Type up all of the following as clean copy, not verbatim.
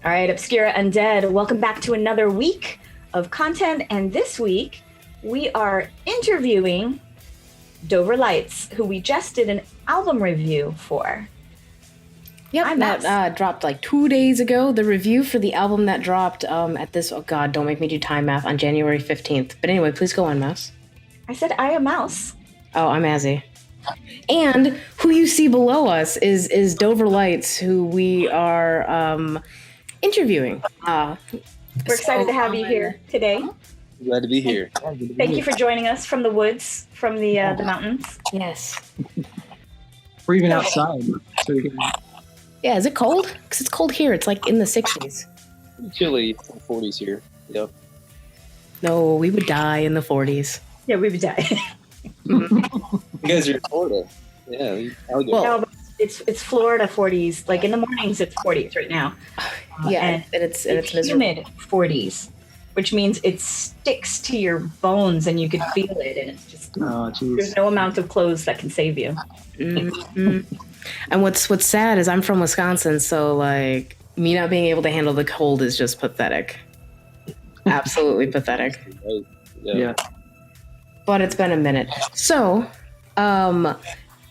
All right, Obscura Undead, welcome back to another week of content. And this week, we are interviewing Dover Lights, who we just did an album review for. Yep, that dropped like 2 days ago. The review for the album that dropped at this, oh God, don't make me do time math, on January 15th. But anyway, please go on, Maus. I said I am Maus. Oh, I'm Azy. And who you see below us is Dover Lights, who we are interviewing. We're excited to have you here today. Glad to be here. Thank you for joining us from the woods, from the mountains. Yes. We're even outside. So Yeah, is it cold? Because it's cold here. It's like in the 60s. Chilly 40s here. Yep. No, we would die in the 40s. Yeah, we would die. You guys are in Florida. Yeah. No, it's Florida 40s. Like in the mornings, it's 40s right now. Yeah, and it's humid 40s, which means it sticks to your bones and you can feel it. And it's just, there's no amount of clothes that can save you. Mm-hmm. And what's sad is I'm from Wisconsin, so like me not being able to handle the cold is just pathetic. Absolutely pathetic. Yeah. But it's been a minute. So, down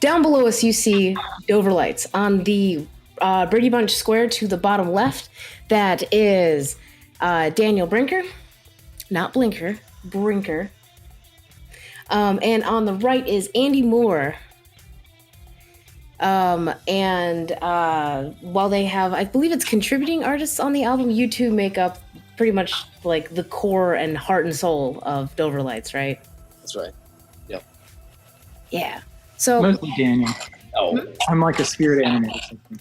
below us you see Dover Lights. On the Brady Bunch square to the bottom left, that is Daniel Brinker. Not Blinker, Brinker. And on the right is Andy Moore. And while they have, I believe it's contributing artists on the album, you two make up pretty much like the core and heart and soul of Dover Lights, right? That's right. Yep. Yeah. So mostly Daniel. Oh. I'm like a spirit animal or something.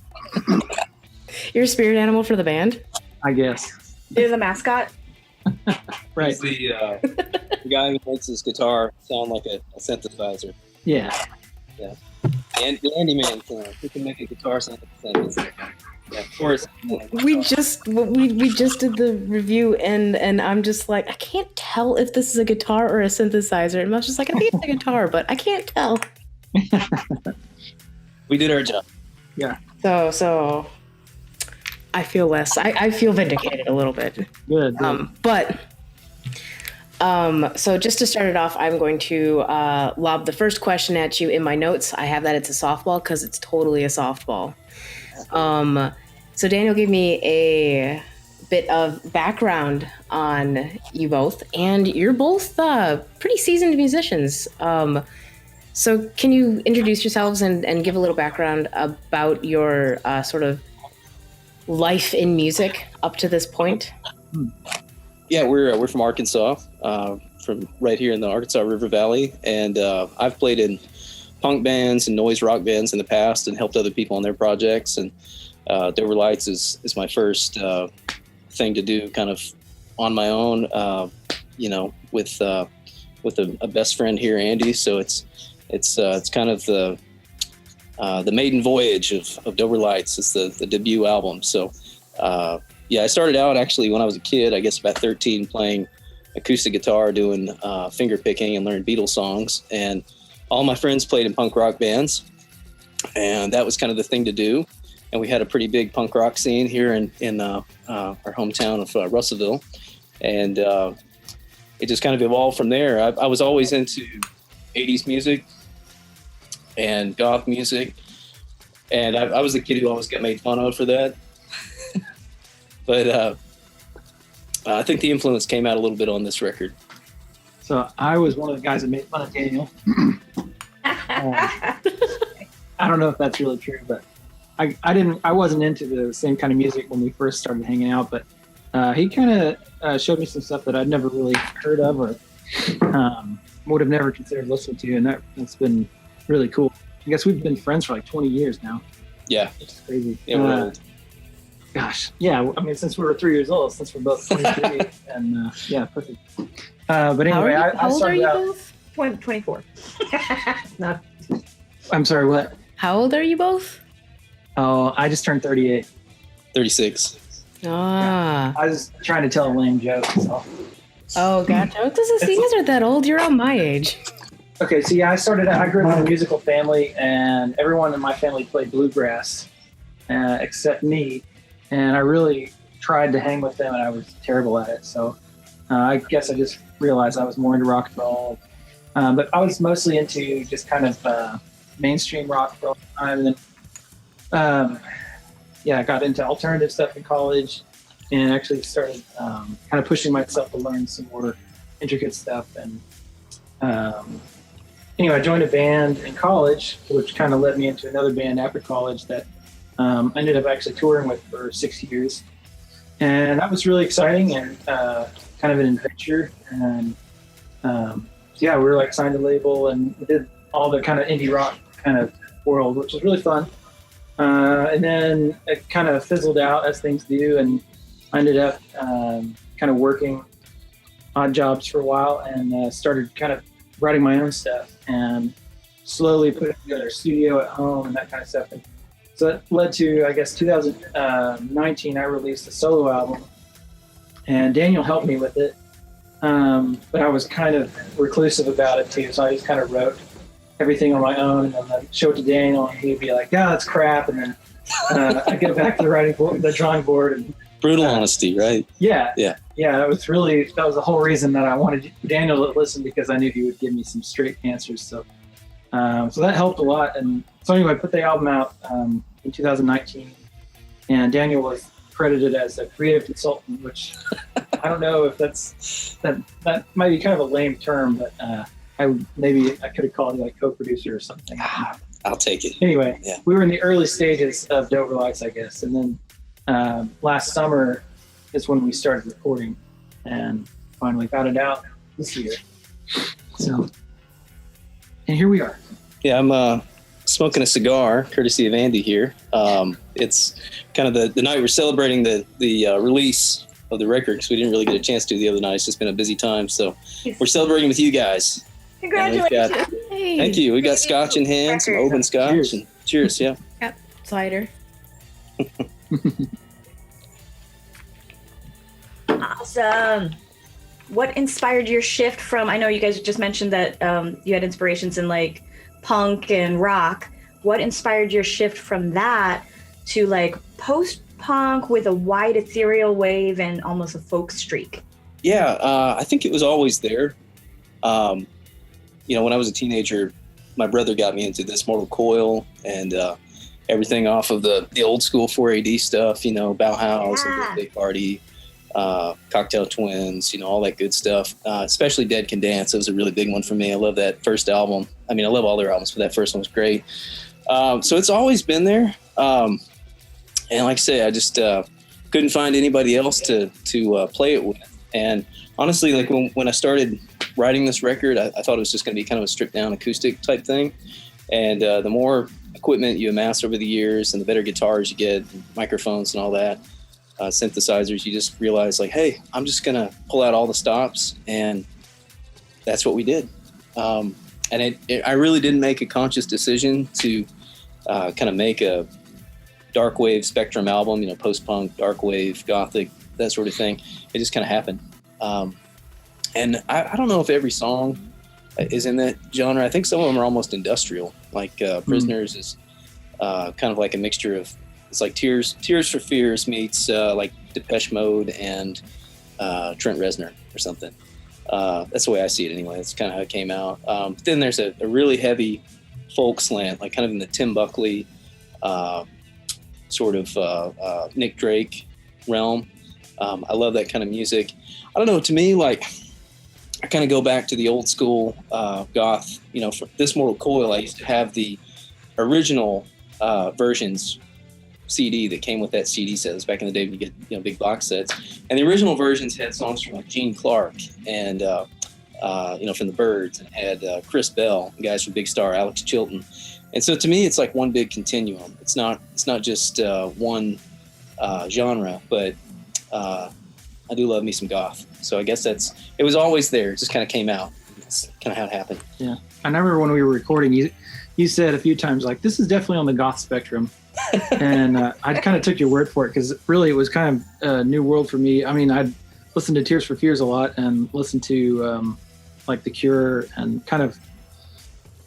You're a spirit animal for the band? I guess. You're the mascot? Right. He's the guy who makes his guitar sound like a synthesizer. Yeah. Yeah. And the Andyman sound. He can make a guitar sound like a synthesizer. Yeah, of course. We just did the review and I'm just like, I can't tell if this is a guitar or a synthesizer. And I was just like, I think it's a guitar, but I can't tell. We did our job. Yeah. So I feel less. I feel vindicated a little bit. Good. So just to start it off, I'm going to lob the first question at you in my notes. I have that it's a softball because it's totally a softball. So Daniel gave me a bit of background on you both, and you're both pretty seasoned musicians. So can you introduce yourselves and give a little background about your sort of life in music up to this point? Yeah, we're from Arkansas, from right here in the Arkansas River Valley, and I've played in punk bands and noise rock bands in the past and helped other people on their projects. And Dover Lights is my first thing to do, kind of on my own, with a best friend here, Andy. So it's kind of the maiden voyage of Dover Lights. It's the debut album. So. I started out actually when I was a kid, I guess about 13, playing acoustic guitar, doing finger picking and learning Beatles songs. And all my friends played in punk rock bands. And that was kind of the thing to do. And we had a pretty big punk rock scene here in our hometown of Russellville. And it just kind of evolved from there. I was always into 80s music and goth music. And I was the kid who always got made fun of for that. But I think the influence came out a little bit on this record. So I was one of the guys that made fun of Daniel. I don't know if that's really true, but I wasn't into the same kind of music when we first started hanging out, but he kind of showed me some stuff that I'd never really heard of or would have never considered listening to, and that's been really cool. I guess we've been friends for like 20 years now. Yeah. It's crazy. Yeah, we're old. Gosh, yeah. I mean, since we were 3 years old, since we're both 23, and yeah, perfect. But anyway, how old are you both? 24. No. I'm sorry, what? How old are you both? Oh, I just turned 38. 36. Ah. Yeah, I was trying to tell a lame joke. So. Oh, gotcha. Because you guys are that old. You're all my age. Okay, so yeah, I grew up in a musical family, and everyone in my family played bluegrass, except me. And I really tried to hang with them, and I was terrible at it. So I guess I just realized I was more into rock and roll. But I was mostly into just kind of mainstream rock for a long time. And then, I got into alternative stuff in college and actually started kind of pushing myself to learn some more intricate stuff. And anyway, I joined a band in college, which kind of led me into another band after college that I ended up actually touring with for 6 years. And that was really exciting and kind of an adventure. And we were like signed a label and did all the kind of indie rock kind of world, which was really fun. And then it kind of fizzled out as things do. And I ended up kind of working odd jobs for a while and started kind of writing my own stuff and slowly putting together a studio at home and that kind of stuff. And so that led to, I guess, 2019, I released a solo album, and Daniel helped me with it. But I was kind of reclusive about it too, so I just kind of wrote everything on my own and then I'd show it to Daniel, and he'd be like, "Yeah, that's crap," and then I get back to the drawing board, and brutal honesty, right? Yeah. That was the whole reason that I wanted Daniel to listen, because I knew he would give me some straight answers. So that helped a lot. And so anyway, I put the album out in 2019, and Daniel was credited as a creative consultant, which I don't know if that might be kind of a lame term, but I could have called it like co-producer or something. I'll take it. Anyway, we were in the early stages of Dover Lights, I guess, and then last summer is when we started recording and finally got it out this year. So, and here we are. Yeah, I'm smoking a cigar, courtesy of Andy here. It's kind of the night we're celebrating the release of the record, because we didn't really get a chance to the other night. It's just been a busy time. So we're celebrating with you guys. Congratulations. Thank you. We got scotch in hand, some open scotch. Cheers. And cheers, yeah. Yep, cider. Awesome. What inspired your shift from, I know you guys just mentioned that you had inspirations in like punk and rock. What inspired your shift from that to like post-punk with a wide ethereal wave and almost a folk streak? Yeah, I think it was always there. When I was a teenager, my brother got me into this Mortal Coil and everything off of the old school 4AD stuff, Bauhaus and Big Party, Cocktail Twins, all that good stuff. Especially Dead Can Dance. It was a really big one for me. I love that first album. I mean, I love all their albums, but that first one was great. So it's always been there. And like I say, I just couldn't find anybody else to play it with. And honestly, like when I started writing this record, I thought it was just going to be kind of a stripped down acoustic type thing. And the more equipment you amass over the years and the better guitars you get, microphones and all that, synthesizers, you just realize like, hey, I'm just going to pull out all the stops. And that's what we did. And I really didn't make a conscious decision to kind of make a dark wave spectrum album, post-punk, dark wave, gothic, that sort of thing. It just kind of happened. And I don't know if every song is in that genre. I think some of them are almost industrial. Like Prisoners is kind of like a mixture of, it's like Tears for Fears meets like Depeche Mode and Trent Reznor or something. That's the way I see it anyway. That's kind of how it came out. But then there's a really heavy folk slant, like kind of in the Tim Buckley sort of Nick Drake realm. I love that kind of music. I don't know, to me, like, I kind of go back to the old school goth. For this Mortal Coil, I used to have the original versions CD that came with that CD set. It was back in the day when you get big box sets, and the original versions had songs from like Gene Clark and from the Byrds, and had Chris Bell, guys from Big Star, Alex Chilton. And so to me, it's like one big continuum. It's not just one genre, but I do love me some goth. So I guess it was always there. It just kind of came out. That's kind of how it happened. Yeah. I remember when we were recording, you said a few times, like, this is definitely on the goth spectrum. And I kind of took your word for it, because really it was kind of a new world for me. I mean, I'd listened to Tears for Fears a lot and listened to like The Cure, and kind of,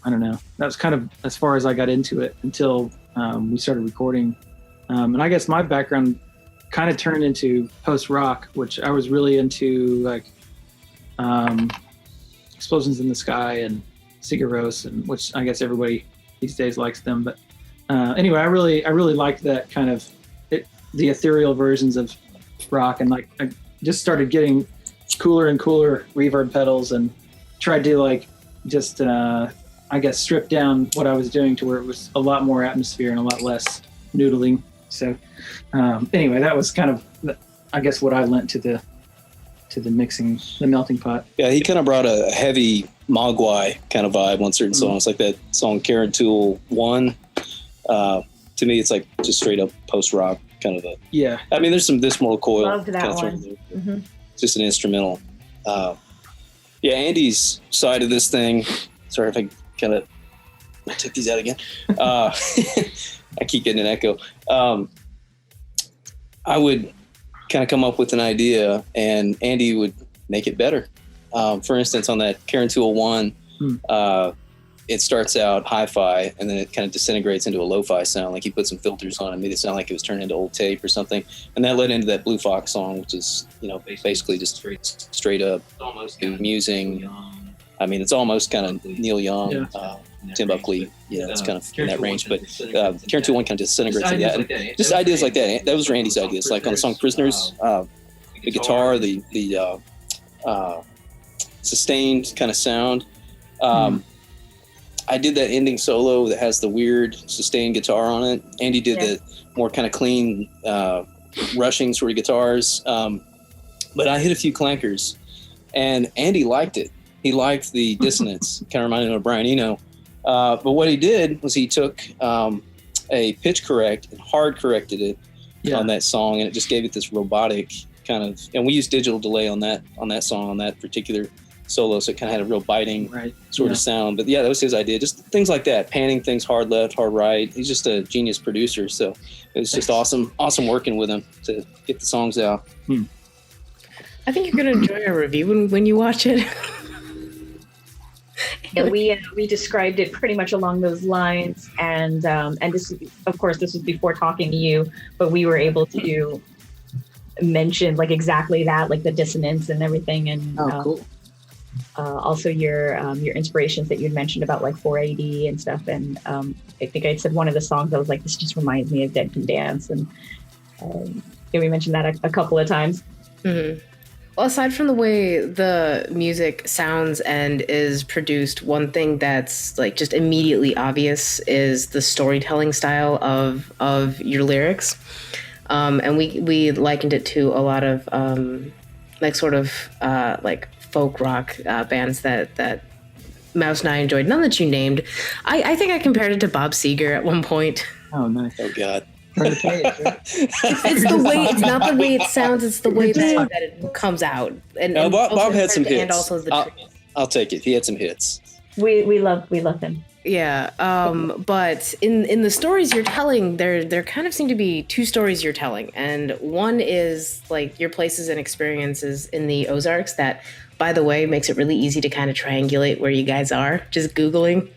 I don't know, that was kind of as far as I got into it until we started recording. And I guess my background kind of turned into post rock, which I was really into, like Explosions in the Sky and Sigur Rós, and which I guess everybody these days likes them. But anyway, I really liked that kind of the ethereal versions of rock, and like I just started getting cooler and cooler reverb pedals and tried to like just I guess strip down what I was doing to where it was a lot more atmosphere and a lot less noodling. So anyway, that was kind of I guess what I lent to the mixing, the melting pot. Yeah, he kind of brought a heavy Mogwai kind of vibe on certain songs, like that song Karen Tool 1. To me, it's like just straight up post rock kind of a. Yeah. I mean, there's some This Mortal Coil. Loved that one. Mm-hmm. Just an instrumental. Yeah, Andy's side of this thing. Sorry if I kind of take these out again. I keep getting an echo. I would kind of come up with an idea, and Andy would make it better. For instance, on that Karen Tool 1, it starts out hi-fi, and then it kind of disintegrates into a lo-fi sound. Like he put some filters on it, made it sound like it was turned into old tape or something. And that led into that Blue Fox song, which is, you know, basically just straight up musing. I mean, it's almost kind of Neil Young, Tim Buckley, you know, it's kind of in that range. But Karen Tool 1 kind of disintegrates into that. And just ideas like that. That was Randy's ideas. Like on the song Prisoners, the guitar, the sustained kind of sound. I did that ending solo that has the weird sustained guitar on it. Andy did the more kind of clean, rushing sort of guitars. But I hit a few clankers, and Andy liked it. He liked the dissonance. Kind of reminded him of Brian Eno. But what he did was he took a pitch correct and hard corrected it on that song, and it just gave it this robotic kind of. And we used digital delay on that song, on that particular solo, so it kind of had a real biting sort of sound. But yeah, that was his idea. Just things like that, panning things hard left, hard right. He's just a genius producer, so it was just awesome working with him to get the songs out. I think you're gonna enjoy our review when you watch it. Yeah, we described it pretty much along those lines, and this, of course, this was before talking to you, but we were able to mention like exactly that, like the dissonance and everything, and cool. Also your inspirations that you'd mentioned about like 480 and stuff, and I think I said one of the songs I was like, this just reminds me of Dead Can Dance, and we mentioned that a couple of times. Mm-hmm. Well, aside from the way the music sounds and is produced, one thing that's like just immediately obvious is the storytelling style of your lyrics, and we likened it to a lot of like sort of like folk rock bands that Maus and I enjoyed. None that you named. I think I compared it to Bob Seger at one point. Oh, nice. Oh, God. It's the way. It's not the way it sounds. It's the way that it comes out. And Bob had some hits. And also I'll take it. He had some hits. We love him. Yeah. But in the stories you're telling, there kind of seem to be two stories you're telling, and one is like your places and experiences in the Ozarks. That, by the way, makes it really easy to kind of triangulate where you guys are. Just Googling.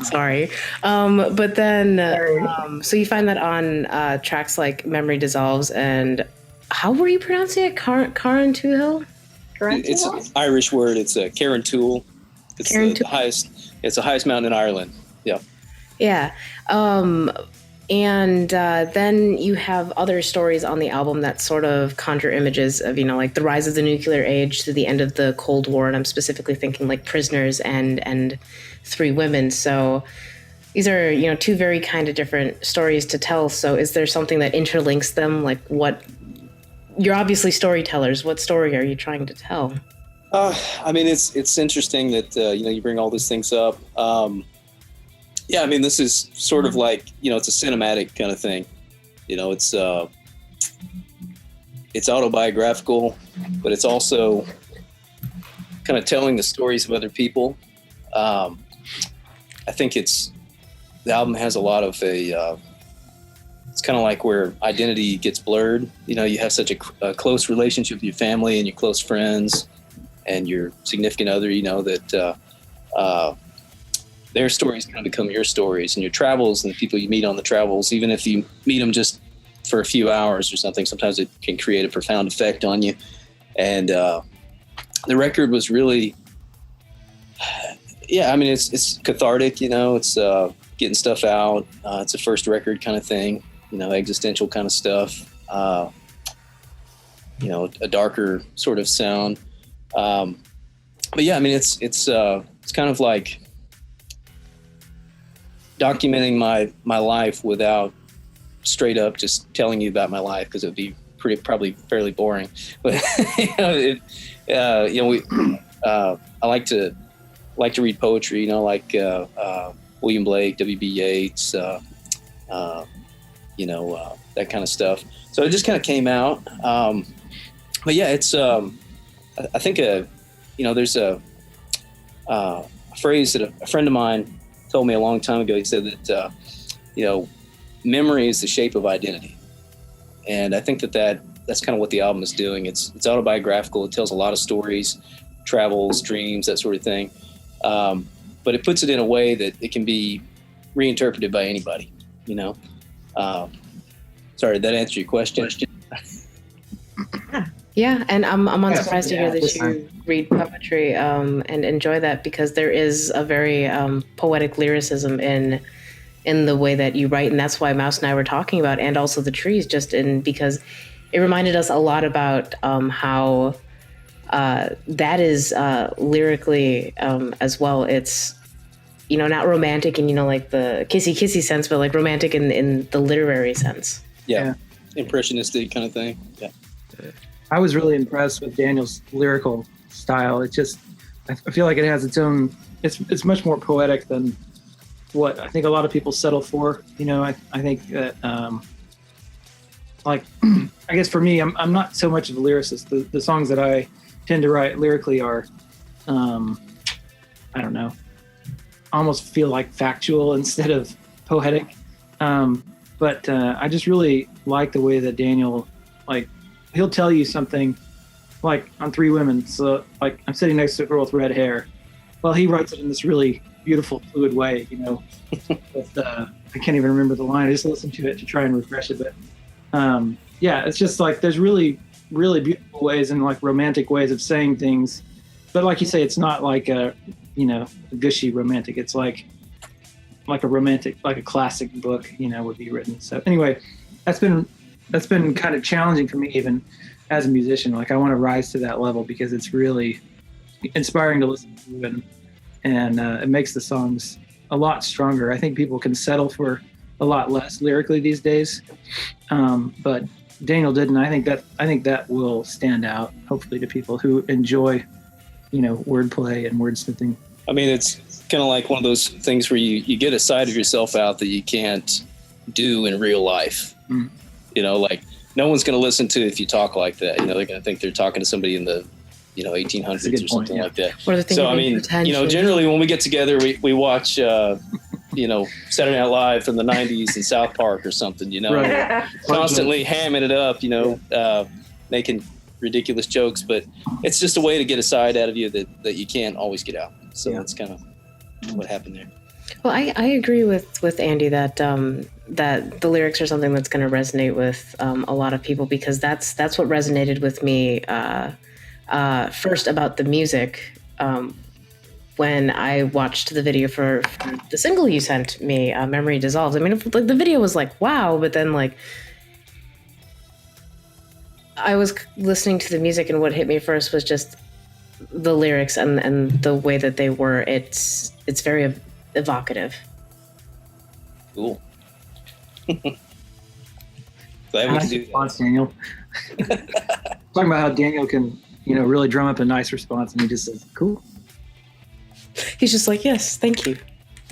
Sorry. But then, so you find that on tracks like Memory Dissolves and how were you pronouncing it? Karen Tool? It's an Irish word. It's a Karen Tool. It's the highest. It's the highest mountain in Ireland. Yeah. Yeah. And then you have other stories on the album that sort of conjure images of, like the rise of the nuclear age to the end of the Cold War. And I'm specifically thinking like Prisoners and Three Women. So these are, two very kind of different stories to tell. So is there something that interlinks them? Like you're obviously storytellers. What story are you trying to tell? I mean, it's interesting that, you bring all these things up. Yeah, I mean, this is sort of like, it's a cinematic kind of thing. It's autobiographical, but it's also kind of telling the stories of other people. I think the album has a lot of it's kind of like where identity gets blurred. You have such a close relationship with your family and your close friends and your significant other, that their stories kind of become your stories, and your travels and the people you meet on the travels, even if you meet them just for a few hours or something, sometimes it can create a profound effect on you. And the record was really, yeah, I mean, it's cathartic, you know, it's getting stuff out. It's a first record kind of thing, you know, existential kind of stuff, you know, a darker sort of sound. But yeah, I mean, it's kind of like documenting my life without straight up just telling you about my life, because it would be probably fairly boring. But you know, I like to read poetry, you know, like William Blake, W.B. Yeats, you know, that kind of stuff. So it just kind of came out. But yeah, it's I think you know, there's a phrase that a friend of mine told me a long time ago. He said that you know, memory is the shape of identity. And I think that's kind of what the album is doing. It's autobiographical. It tells a lot of stories, travels, dreams, that sort of thing. But it puts it in a way that it can be reinterpreted by anybody, you know? Sorry, did that answer your question? Yeah, and I'm unsurprised to hear that you read poetry and enjoy that, because there is a very poetic lyricism in the way that you write, and that's why Maus and I were talking about, and also the trees, because it reminded us a lot about how that is lyrically as well. It's, you know, not romantic in, you know, like the kissy sense, but like romantic in the literary sense. Yeah. Impressionistic kind of thing. Yeah. I was really impressed with Daniel's lyrical style. It just, I feel like it has its own, it's much more poetic than what I think a lot of people settle for. You know, I think that, like, I guess for me, I'm not so much of a lyricist. The songs that I tend to write lyrically are, I don't know, almost feel like factual instead of poetic. But I just really like the way that Daniel, like, he'll tell you something, like on Three Women. So, like, I'm sitting next to a girl with red hair. Well, he writes it in this really beautiful, fluid way, you know. With, I can't even remember the line. I just listened to it to try and refresh it. But yeah, it's just like there's really, really beautiful ways and like romantic ways of saying things. But like you say, it's not like a, you know, a gushy romantic. It's like a romantic, like a classic book, you know, would be written. So anyway, that's been kind of challenging for me, even as a musician. Like, I want to rise to that level because it's really inspiring to listen to, and it makes the songs a lot stronger. I think people can settle for a lot less lyrically these days, but Daniel didn't. I think that will stand out, hopefully, to people who enjoy, you know, wordplay and wordsmithing. I mean, it's kind of like one of those things where you get a side of yourself out that you can't do in real life. Mm. You know, like, no one's going to listen to if you talk like that. You know, they're going to think they're talking to somebody in the, you know, 1800s or something like that. So, I mean, you know, generally when we get together, we watch, you know, Saturday Night Live from the 90s in South Park or something, you know, right. Constantly hamming it up, you know, making ridiculous jokes. But it's just a way to get a side out of you that you can't always get out. So that's kind of what happened there. Well, I agree with Andy that that the lyrics are something that's going to resonate with a lot of people, because that's what resonated with me first about the music when I watched the video for the single you sent me, Memory Dissolves. I mean, like, the video was like, wow, but then like I was listening to the music, and what hit me first was just the lyrics and the way that they were. It's very evocative. Cool. Glad we can do response, Daniel. Talking about how Daniel can, you know, really drum up a nice response, and he just says, "Cool." He's just like, "Yes, thank you."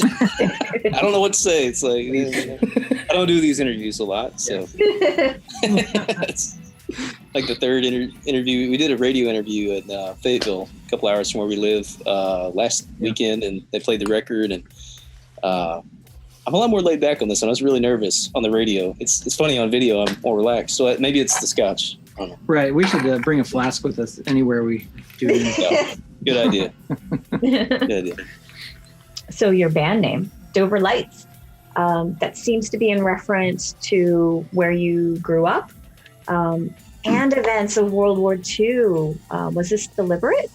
I don't know what to say. It's like, I don't do these interviews a lot, so it's like the third interview. We did a radio interview in Fayetteville, a couple hours from where we live, last weekend, and they played the record. And I'm a lot more laid back on this one. I was really nervous on the radio. It's funny on video. I'm more relaxed. So maybe it's the scotch. I don't know. Right. We should bring a flask with us anywhere we do. Yeah. Good idea. Good idea. So your band name, Dover Lights. that seems to be in reference to where you grew up, and events of World War II. Was this deliberate?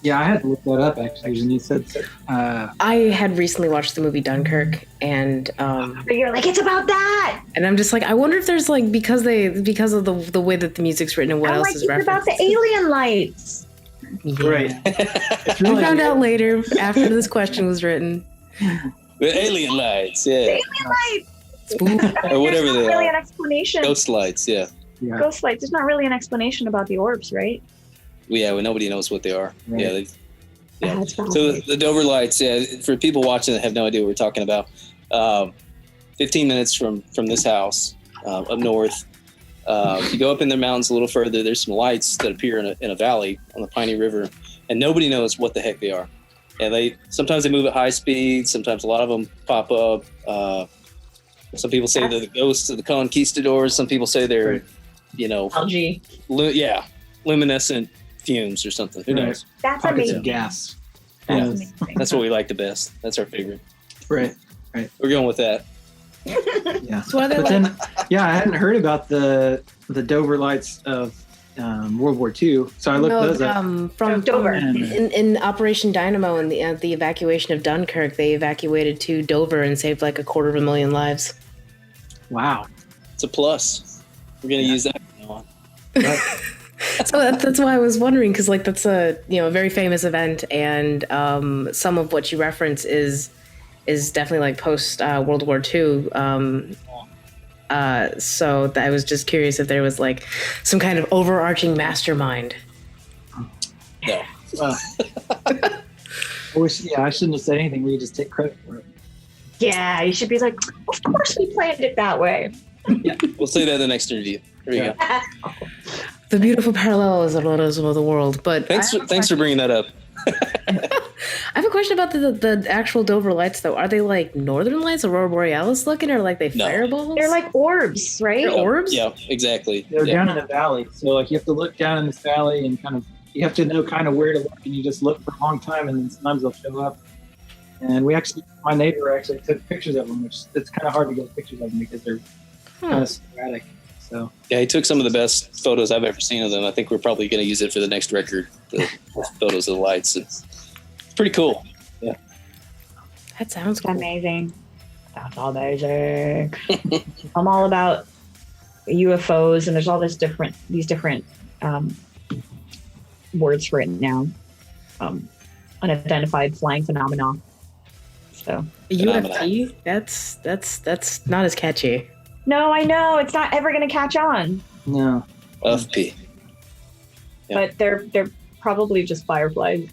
Yeah, I had to look that up actually. And you said I had recently watched the movie Dunkirk, and But you're like, it's about that. and I'm just like, I wonder if there's like because of the way that the music's written and what I'm else like, is it's referenced. about the alien lights. Yeah. right. It's I really found out later after this question was written. The alien lights, The yeah, alien lights. or whatever There's they not really an are. explanation. Ghost lights, yeah. Yeah. Ghost lights. There's not really an explanation about the orbs, right? Yeah, well, nobody knows what they are. Right. Yeah, yeah. That's So fascinating. the Dover lights, yeah. For people watching that have no idea what we're talking about, 15 minutes from this house up north. If you go up in the mountains a little further, there's some lights that appear in a valley on the Piney River, and nobody knows what the heck they are. And sometimes they move at high speed. Sometimes a lot of them pop up. Some people say they're the ghosts of the conquistadors. Some people say they're, Algae. luminescent fumes or something. Who Right. knows? That's Pockets amazing. of gas. That's Yeah. amazing. That's what we like the best. That's our favorite. Right. We're going with that. Yeah. So are they But like, then, yeah, I hadn't heard about the Dover lights of World War II, so I looked those up. from Dover. And, in Operation Dynamo and the evacuation of Dunkirk, they evacuated to Dover and saved like 250,000 lives. wow. It's a plus. We're going to use that from now on. So that's why I was wondering, because like that's a very famous event, and some of what you reference is definitely like post World War II. So I was just curious if there was like some kind of overarching mastermind. No. Well, I shouldn't have said anything. We could just take credit for it. Yeah, you should be like, of course we planned it that way. We'll say that in the next interview. There you Yeah. go. The beautiful parallelism of the world. But Thanks for bringing that up. I have a question about the actual Dover lights, though. Are they like Northern Lights, Aurora Borealis looking, or like they No. fireballs? They're like orbs, right? They're orbs? Yeah, exactly. They're Yeah. down in the valley, so like you have to look down in this valley and kind of you have to know kind of where to look, and you just look for a long time, and then sometimes they'll show up. And my neighbor actually took pictures of them, which it's kind of hard to get pictures of them because they're kind of sporadic. So Yeah, he took some of the best photos I've ever seen of them. I think we're probably going to use it for the next record, the photos of the lights. It's pretty cool. Yeah. That sounds It's cool. amazing. That's amazing. I'm all about UFOs, and there's all these different words for it now. Unidentified flying phenomena. So UFT? That's not as catchy. no, I know it's not ever going to catch on, no, UFP. Yeah. but they're probably just fireflies.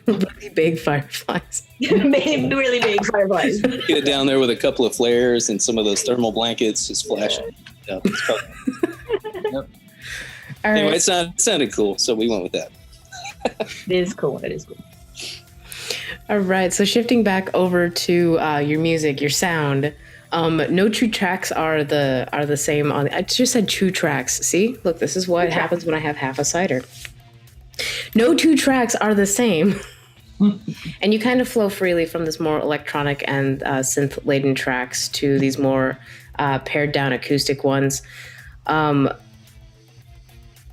Really big fireflies. Really big fireflies. Get down there with a couple of flares and some of those thermal blankets just flashing. Yeah, it's probably- All right. Anyway, it sounded cool, so we went with that. It is cool. It is cool. All right. So shifting back over to your music, your sound. No two tracks are the same on. I just said two tracks. See, look, this is what happens when I have half a cider. No two tracks are the same, and you kind of flow freely from this more electronic and synth-laden tracks to these more pared down acoustic ones. And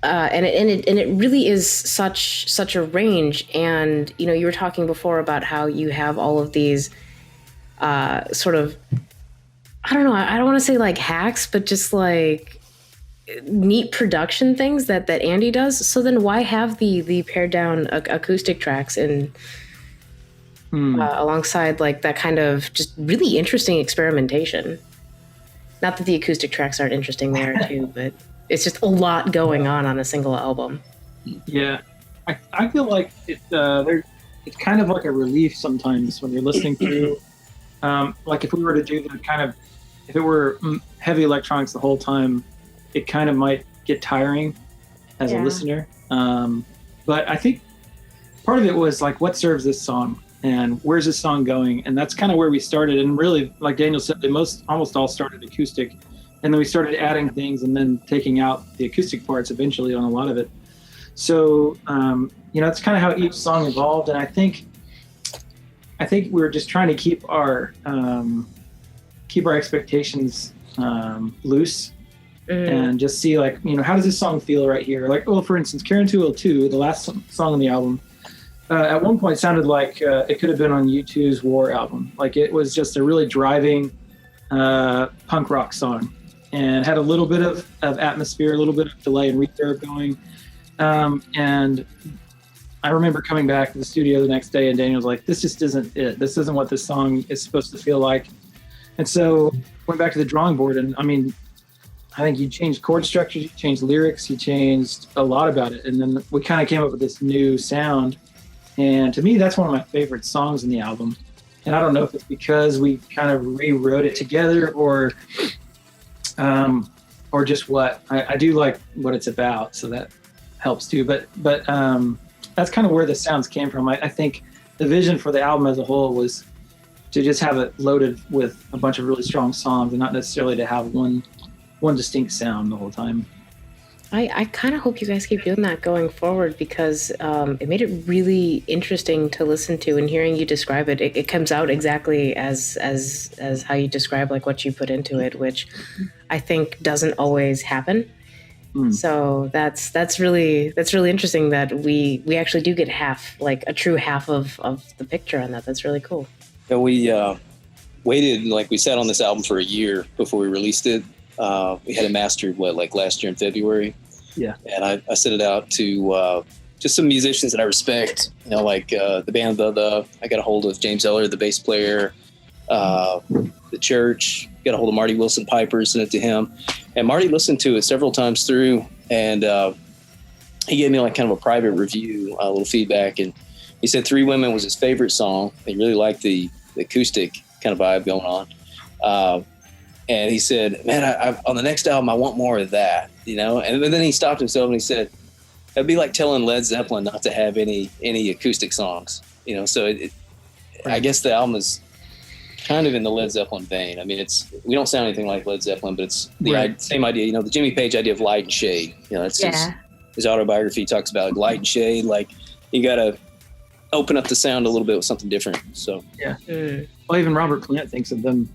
it really is such a range. And you were talking before about how you have all of these sort of, I don't know, I don't want to say like hacks, but just like neat production things that Andy does. So then why have the pared down acoustic tracks and alongside like that kind of just really interesting experimentation? Not that the acoustic tracks aren't interesting there too, but it's just a lot going on a single album. yeah, I feel like it's kind of like a relief sometimes when you're listening through. Like if we were to do if it were heavy electronics the whole time, it kind of might get tiring as a listener. But I think part of it was like, what serves this song and where's this song going? And that's kind of where we started. And really, like Daniel said, they almost all started acoustic. And then we started adding things and then taking out the acoustic parts eventually on a lot of it. So, that's kind of how each song evolved. And I think I think we were just trying to keep our expectations loose. And just see, like, you know, how does this song feel right here? Like, well, for instance, Karen 202, the last song on the album, at one point sounded like it could have been on U2's War album. Like, it was just a really driving punk rock song, and had a little bit of atmosphere, a little bit of delay and reverb going. And I remember coming back to the studio the next day, and Daniel was like, this just isn't it. This isn't what this song is supposed to feel like. And so went back to the drawing board, and I mean, I think you changed chord structures, you changed lyrics, you changed a lot about it. And then we kind of came up with this new sound. And to me, that's one of my favorite songs in the album. And I don't know if it's because we kind of rewrote it together or just what. I do like what it's about, so that helps too. But that's kind of where the sounds came from. I think the vision for the album as a whole was to just have it loaded with a bunch of really strong songs and not necessarily to have one distinct sound the whole time. I kind of hope you guys keep doing that going forward, because it made it really interesting to listen to, and hearing you describe it, it comes out exactly as how you describe, like, what you put into it, which I think doesn't always happen. So that's really interesting that we actually do get half, like a true half of the picture on that. That's really cool. Yeah, we waited, like, we sat on this album for a year before we released it. We had it mastered, last year in February. Yeah. And I sent it out to just some musicians that I respect, you know, like the band The. I got a hold of James Eller, the bass player, The Church, got a hold of Marty Wilson Piper, sent it to him. And Marty listened to it several times through, and he gave me, like, kind of a private review, a little feedback. And he said Three Women was his favorite song. He really liked the acoustic kind of vibe going on. And he said, man, I on the next album, I want more of that, you know? And then he stopped himself and he said, it'd be like telling Led Zeppelin not to have any acoustic songs, you know? So I guess the album is kind of in the Led Zeppelin vein. I mean, we don't sound anything like Led Zeppelin, but it's the same idea, you know, the Jimmy Page idea of light and shade. You know, that's his autobiography talks about, like, light and shade. Like, you got to open up the sound a little bit with something different. So, yeah. Well, even Robert Plant thinks of them.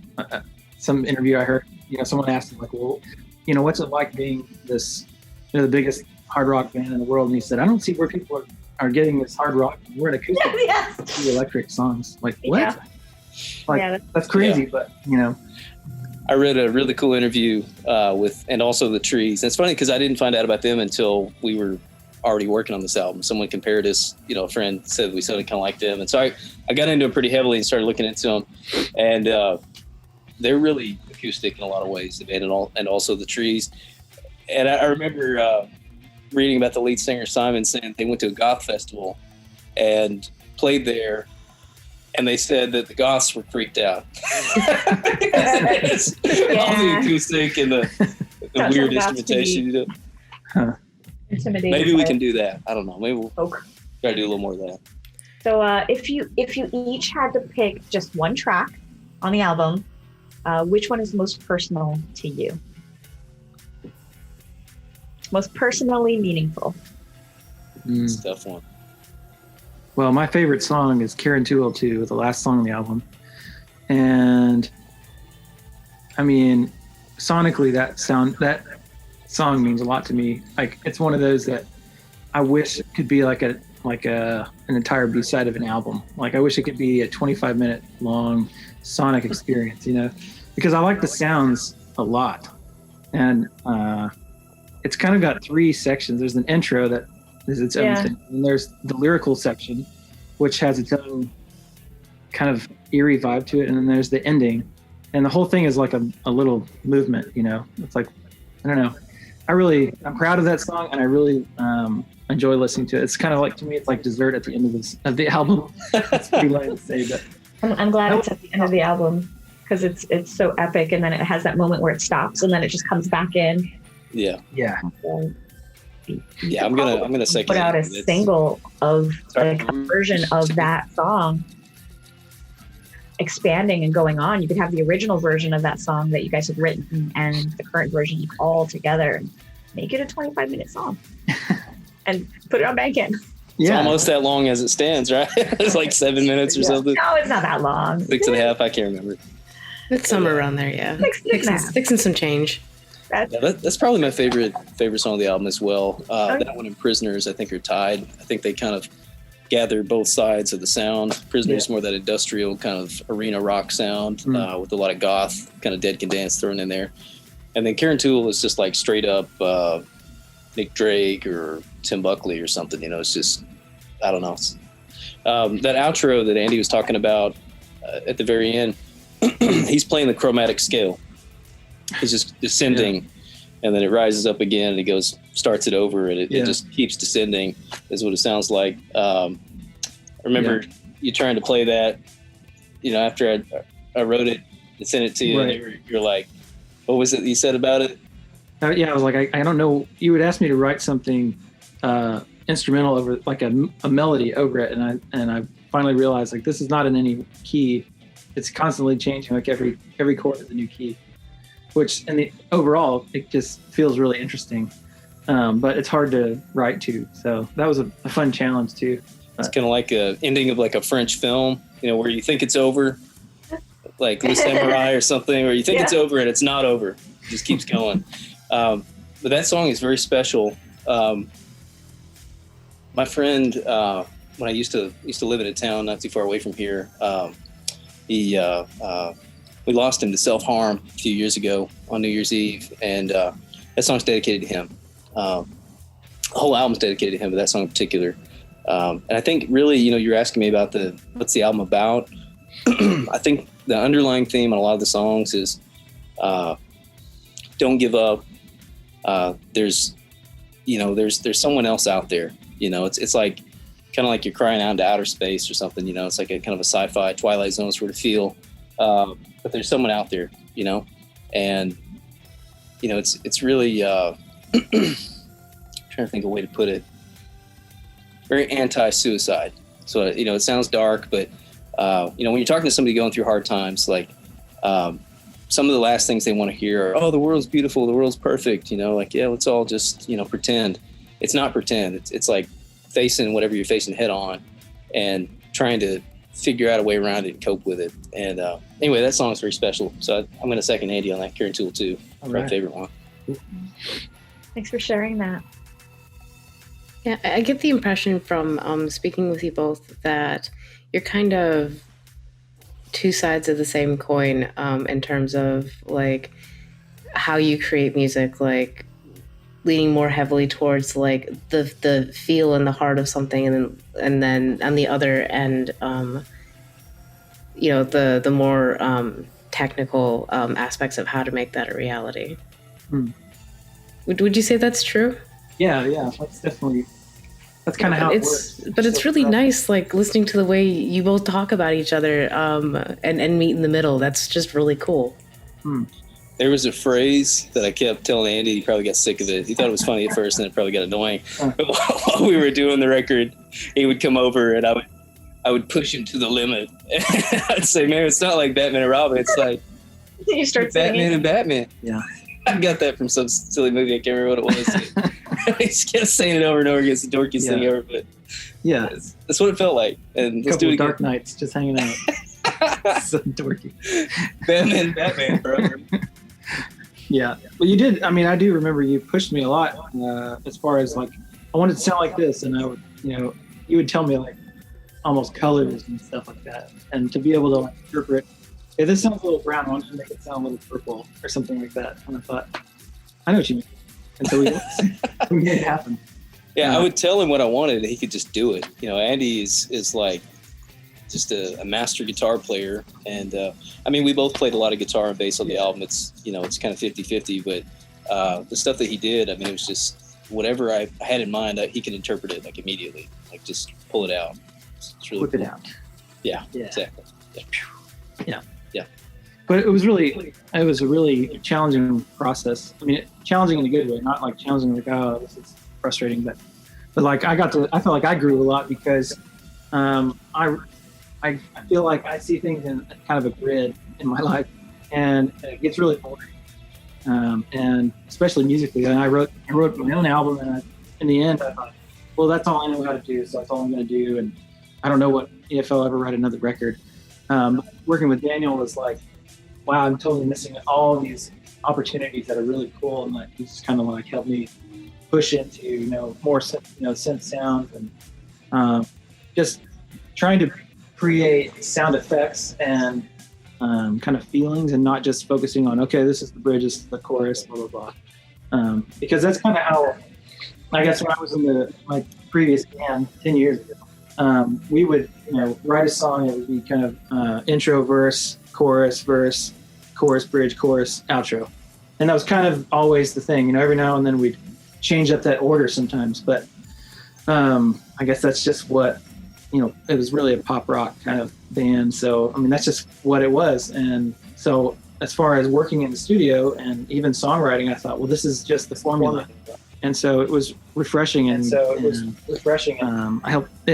Some interview I heard, you know, someone asked him, like, well, you know, what's it like being this, you know, the biggest hard rock band in the world? And he said, I don't see where people are getting this hard rock. We're an acoustic, the electric songs. Like, what? Yeah. Like, that's crazy, but, you know. I read a really cool interview and also The Trees. And it's funny because I didn't find out about them until we were already working on this album. Someone compared us, you know, a friend said we sounded kind of like them. And so I got into them pretty heavily and started looking into them. And, they're really acoustic in a lot of ways, the band, and also The Trees. And I remember reading about the lead singer, Simon, saying they went to a Goth festival and played there, and they said that the Goths were freaked out. All the acoustic and the weird instrumentation. You know? Intimidating. Maybe we can do that. I don't know. Maybe we'll try to do a little more of that. So if you each had to pick just one track on the album, which one is most personal to you? Most personally meaningful? It's a tough one. Well, my favorite song is Karen 202, the last song on the album. And I mean, sonically, that song means a lot to me. Like, it's one of those that I wish it could be like an entire B-side of an album. Like, I wish it could be a 25-minute long sonic experience, you know, because I like the sounds a lot. And it's kind of got three sections. There's an intro that is its own thing, and there's the lyrical section, which has its own kind of eerie vibe to it, and then there's the ending, and the whole thing is like a little movement, you know. It's like, I don't know, I'm proud of that song, and I really enjoy listening to it. It's kind of like, to me, it's like dessert at the end of the album. It's pretty lame to say, but I'm glad it's at the end of the album, because it's so epic, and then it has that moment where it stops, and then it just comes back in. Yeah. Yeah, I'm gonna say put out a single of like a version of that song, expanding and going on. You could have the original version of that song that you guys have written and the current version all together, and make it a 25-minute song, and put it on Bandcamp. It's almost that long as it stands, right? It's like 7 minutes or something. No, it's not that long. 6.5, I can't remember. It's somewhere around there, yeah. Six and some change. That's probably my favorite song of the album as well. That one and Prisoners, I think, are tied. I think they kind of gather both sides of the sound. Prisoners more that industrial kind of arena rock sound with a lot of goth, kind of Dead Can Dance thrown in there. And then Karen Toole is just like straight up Nick Drake or Tim Buckley or something. It's just, I don't know. That outro that Andy was talking about at the very end, he's playing the chromatic scale. It's just descending, and then it rises up again, and it starts it over, and it just keeps descending, is what it sounds like. I remember you trying to play that, after I wrote it and sent it to you, and you're like, what was it you said about it? I was like, I don't know. You would ask me to write something instrumental over, like a melody over it, and I finally realized, like, this is not in any key. It's constantly changing, like every chord is a new key. Which overall, it just feels really interesting, but it's hard to write to. So that was a fun challenge too. It's kind of like a ending of like a French film, where you think it's over, like Le Samurai or something, or you think it's over and it's not over. It just keeps going. But that song is very special. My friend, when I used to live in a town not too far away from here, we lost him to self-harm a few years ago on New Year's Eve, and that song's dedicated to him. The whole album's dedicated to him, but that song in particular. And I think really, you're asking me about what's the album about. I think the underlying theme on a lot of the songs is don't give up. There's someone else out there. It's like kind of like you're crying out into outer space or something. It's like a kind of a sci-fi Twilight Zone sort of feel. But there's someone out there, and it's really trying to think of a way to put it. Very anti-suicide. So it sounds dark, but when you're talking to somebody going through hard times, like some of the last things they want to hear are, "Oh, the world's beautiful, the world's perfect." Let's all just pretend. It's not pretend. It's like facing whatever you're facing head on, and trying to figure out a way around it and cope with it. And anyway, that song is very special. So I'm going to second Andy on that. Karen Toole too. My favorite one. Thanks for sharing that. Yeah, I get the impression from speaking with you both that you're kind of two sides of the same coin in terms of like how you create music, like leaning more heavily towards like the feel and the heart of something, and then on the other end, the more technical aspects of how to make that a reality. Would you say that's true? Yeah, that's kind of how it works. But it's really nice, like listening to the way you both talk about each other and meet in the middle. That's just really cool. There was a phrase that I kept telling Andy. He probably got sick of it. He thought it was funny at first, and it probably got annoying. But while we were doing the record, he would come over, and I would push him to the limit. I'd say, "Man, it's not like Batman and Robin. It's like you start Batman and Batman." Yeah, I got that from some silly movie. I can't remember what it was. He just kept saying it over and over again. It's the dorkiest thing ever, but that's what it felt like. And let's do it again. Dark nights, just hanging out. So dorky. Batman forever. Yeah. Well, you did. I mean, I do remember you pushed me a lot as far as like, I wanted to sound like this. And I would, you would tell me like almost colors and stuff like that. And to be able to like interpret, hey, this sounds a little brown. Why don't you make it sound a little purple or something like that? And I thought, I know what you mean. And so we made it happen. Yeah, I would tell him what I wanted and he could just do it. Andy is like just a master guitar player. And I mean, we both played a lot of guitar and bass on the album. It's, it's kind of 50-50, but the stuff that he did, I mean, it was just whatever I had in mind, he could interpret it like immediately, like just pull it out. It's really Whip cool. it out. Yeah, exactly. Yeah. Yeah. But it was a really challenging process. I mean, challenging in a good way, not like challenging like, oh, this is frustrating, but like I felt like I grew a lot because I feel like I see things in kind of a grid in my life, and it gets really boring. And especially musically, and I wrote my own album, and in the end, I thought, well, that's all I know how to do, so that's all I'm going to do. And I don't know if I'll ever write another record. Working with Daniel was like, wow, I'm totally missing all these opportunities that are really cool, and like he's just kind of like helped me push into more synth sounds and just trying to create sound effects and kind of feelings, and not just focusing on, okay, this is the bridge, this is the chorus, blah blah blah. Because that's kind of how, I guess, when I was in my previous band 10 years ago, we would write a song. It would be kind of intro, verse, chorus, bridge, chorus, outro, and that was kind of always the thing. Every now and then we'd change up that order sometimes, but I guess that's just what it was really a pop rock kind of band. So I mean, that's just what it was. And so as far as working in the studio and even songwriting, I thought, well, this is just the formula. And so it was refreshing, it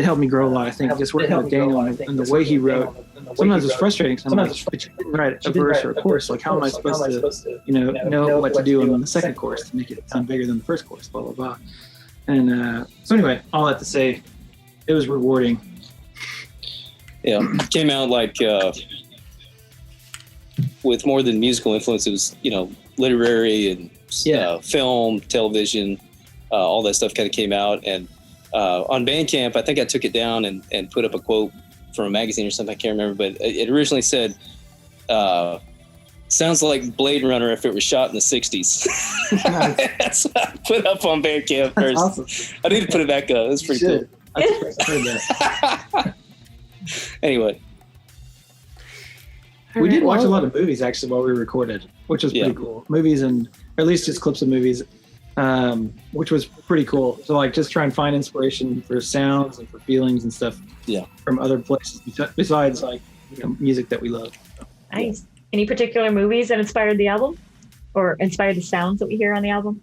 helped me grow a lot. I think just working with Daniel and the way he wrote. Sometimes it's frustrating. Sometimes you didn't write a verse or a chorus. Like, how am I supposed to, know what to do on the second chorus to make it sound bigger than the first chorus? Blah blah blah. And so anyway, all that to say, it was rewarding. Yeah, came out like with more than musical influence. It was literary and film, television, all that stuff kind of came out. And on Bandcamp, I think I took it down and put up a quote from a magazine or something. I can't remember, but it originally said, sounds like Blade Runner if it was shot in the 60s. That's what I put up on Bandcamp first. Awesome. I need to put it back up. That's pretty cool. Anyway. We did watch a lot of movies actually while we recorded, which was pretty cool. Movies, and or at least just clips of movies, which was pretty cool. So like just try and find inspiration for sounds and for feelings and stuff from other places besides like music that we love. Nice. Any particular movies that inspired the album or inspired the sounds that we hear on the album?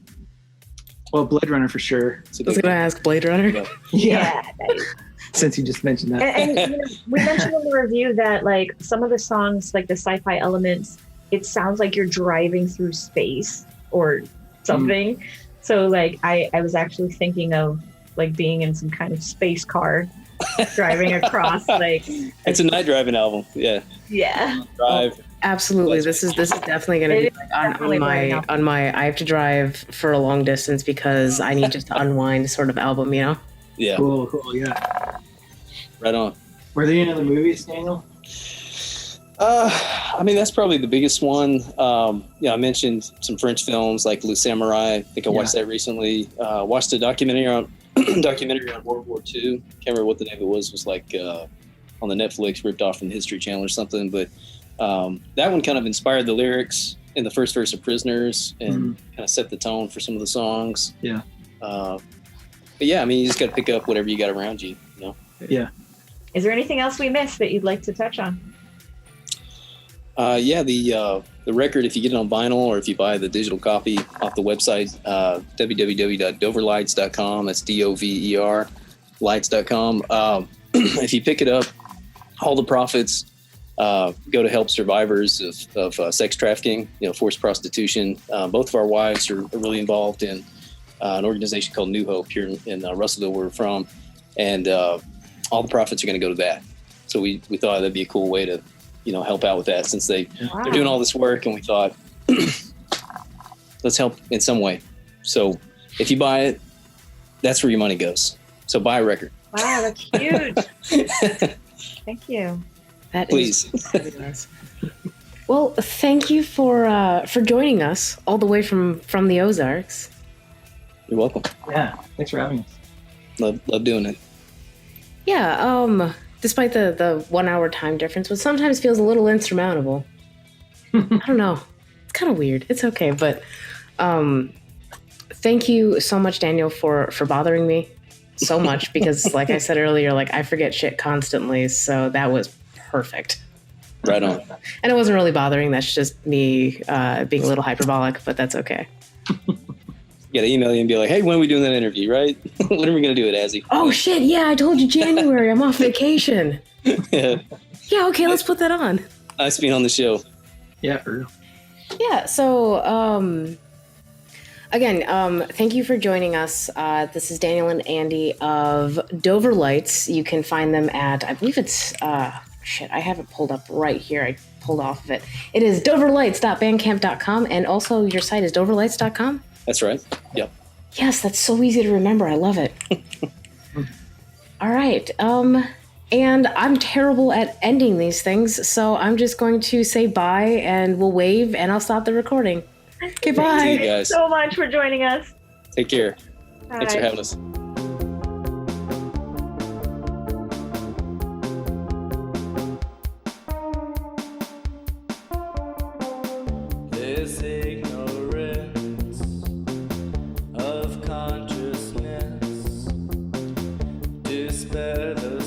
Well, Blade Runner for sure. I was going to ask Blade Runner. Yeah. Nice. Since you just mentioned that. And we mentioned in the review that like some of the songs, like the sci-fi elements, it sounds like you're driving through space or something. So like I was actually thinking of like being in some kind of space car driving across like it's a night driving album. Yeah. Drive. Absolutely. This is definitely going to be like on my I have to drive for a long distance because I need just to unwind sort of album, Yeah. Cool, yeah. Right on. Were there any other movies, Daniel? I mean, that's probably the biggest one. I mentioned some French films like Le Samurai. I think I watched that recently. Watched a documentary on World War II. Can't remember what the name of it was. It was like on the Netflix, ripped off from the History Channel or something. But that one kind of inspired the lyrics in the first verse of Prisoners and kind of set the tone for some of the songs. Yeah. But yeah, I mean, you just got to pick up whatever you got around you, Yeah. Is there anything else we missed that you'd like to touch on? The record, if you get it on vinyl or if you buy the digital copy off the website, www.doverlights.com. That's DOVER lights.com. If you pick it up, all the profits go to help survivors of sex trafficking, forced prostitution. Both of our wives are really involved in an organization called New Hope here in Russellville, where we're from, and all the profits are going to go to that. So we thought that'd be a cool way to help out with that, since they're doing all this work, and we thought let's help in some way. So if you buy it, that's where your money goes. So buy a record. Wow, that's huge. Thank you. Please. Is well, thank you for joining us all the way from the Ozarks. You're welcome. Yeah, thanks for having us. Love doing it. Yeah, despite the 1 hour time difference, which sometimes feels a little insurmountable. I don't know. It's kind of weird. It's okay, but thank you so much, Daniel, for bothering me so much, because like I said earlier, like I forget shit constantly, so that was perfect. Right on. And it wasn't really bothering. That's just me being a little hyperbolic, but that's okay. You gotta email you and be like, hey, when are we doing that interview, right? When are we gonna do it, Azy? Oh shit, yeah, I told you January. I'm off vacation. Yeah, okay, let's put that on. Nice being on the show. Yeah, for real. Yeah, so again, thank you for joining us. This is Daniel and Andy of Dover Lights. You can find them at, I believe it's, I have it pulled up right here. I pulled off of it. It is doverlights.bandcamp.com, and also your site is doverlights.com? That's right. Yep. Yes, that's so easy to remember. I love it. All right. And I'm terrible at ending these things, so I'm just going to say bye, and we'll wave, and I'll stop the recording. Okay, bye. See you Thank you guys. so much for joining us. Take care. Bye. Thanks for having us. This ignorance of consciousness to spare the